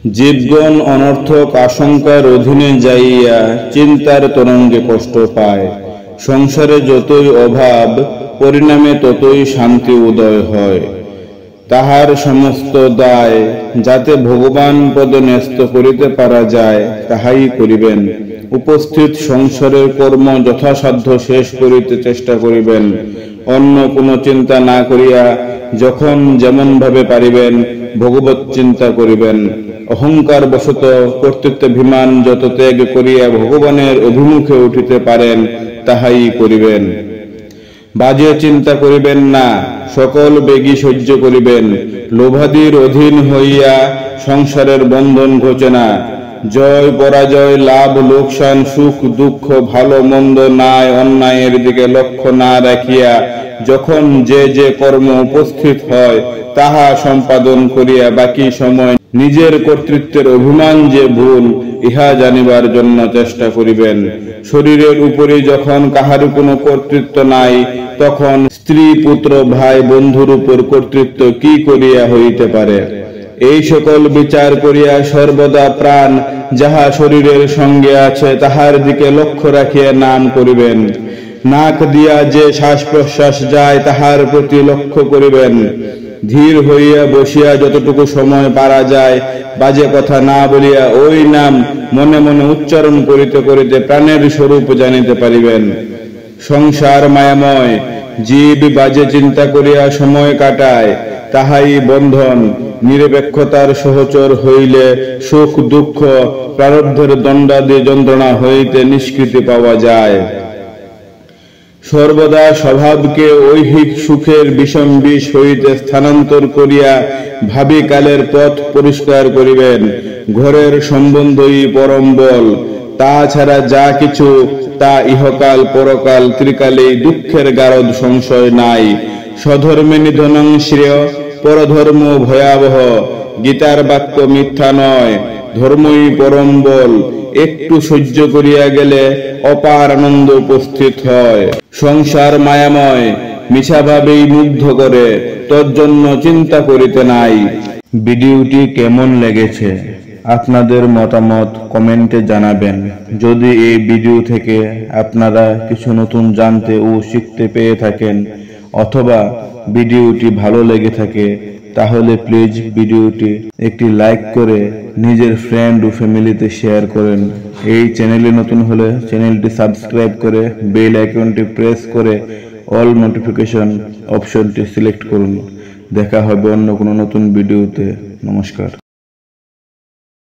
জীবগণ অনর্থক আশঙ্কার অধীনে যাইয়া চিন্তার তরঙ্গে কষ্ট পায়। সংসারে যতই অভাব, পরিণামে ততই শান্তি উদয় হয়। তাহার সমস্ত দায় যাতে ভগবান পদে ন্যস্ত করিতে পারা যায় তাহাই করিবেন। উপস্থিত সংসারের কর্ম যথাসাধ্য শেষ করিতে চেষ্টা করিবেন। অন্য কোনো চিন্তা না করিয়া যখন যেমন ভাবে পারিবেন ভগবত চিন্তা করিবেন। অহংকার বশত কর্তৃত্বাভিমান যত ত্যাগ করিয়া ভগবানের অভিমুখে উঠিতে পারেন তাহাই করিবেন। বাজে চিন্তা করিবেন না, সকল বেগী সহ্য করিবেন। লোভাদির অধীন হইয়া সংসারের বন্ধন ঘোচে না। জয় পরাজয়, লাভ লোকসান, সুখ দুঃখ, ভালো মন্দ, ন্যায় অন্যায়ের দিকে লক্ষ্য না রাখিয়া যখন যে যে কর্ম উপস্থিত হয় তাহা সম্পাদন করিয়া বাকি সময় নিজের কর্তৃত্বের অভিমান যে ভুল ইহা জানিবার জন্য চেষ্টা করিবেন। শরীরের উপরে যখন কাহার কোনো কর্তৃত্ব নাই তখন স্ত্রী, পুত্র, ভাই, বন্ধুর উপর কর্তৃত্ব কি করিয়া হইতে পারে? এই সকল বিচার করিয়া সর্বদা প্রাণ যাহা শরীরের সঙ্গে আছে তাহার দিকে লক্ষ্য রাখিয়া নাম করিবেন। নাক দিয়া যে শ্বাস প্রশ্বাস যায় তাহার প্রতি লক্ষ্য করিবেন। ধীর হইয়া বসিয়া যতটুকু সময় পারা যায় বাজে কথা না বলিয়া ওই নাম মনে মনে উচ্চারণ করিতে করিতে প্রাণের স্বরূপ জানিতে পারিবেন। সংসার মায়াময়, জীব বাজে চিন্তা করিয়া সময় কাটায়, তাহাই বন্ধন। নিরপেক্ষতার সহচর হইলে সুখ দুঃখ প্রারব্ধের দণ্ডাদি যন্ত্রণা হইতে নিষ্কৃতি পাওয়া যায়। সর্বদা স্বভাবকে ঐহিক সুখের বিষম বিষ হইতে স্থানান্তর করিয়া ভাবি কালের পথ পরিষ্কার করিবেন। ঘরের সম্বন্ধই পরম বল, তাছাড়া যা কিছু তা ইহকাল পরকাল ত্রিকালেই দুঃখের গারদ সংশয় নাই। স্বধর্মে নিধনং শ্রেয়, পরধর্ম ভয়াবহ। গীতার বাক্য মিথ্যা নয়, ধর্মই পরম বল। একটু সহ্য করিয়া গেলে অপার আনন্দ উপস্থিত হয়। সংসার মায়াময়, মিছাভাবেই মুগ্ধ করে, তোর জন্য চিন্তা করিতে নাই। ভিডিওটি কেমন লেগেছে আপনাদের মতামত কমেন্টে জানাবেন। যদি এই ভিডিও থেকে আপনারা কিছু নতুন জানতে ও শিখতে পেয়ে থাকেন অথবা ভিডিওটি ভালো লেগে থাকে তাহলে প্লিজ ভিডিওটি একটি লাইক করে নিজের ফ্রেন্ড ও ফ্যামিলিতে শেয়ার করেন। এই চ্যানেলে নতুন হলে চ্যানেলটি সাবস্ক্রাইব করে বেল আইকনটি প্রেস করে অল নোটিফিকেশন অপশনটি সিলেক্ট করুন। দেখা হবে অন্য কোনো নতুন ভিডিওতে। নমস্কার।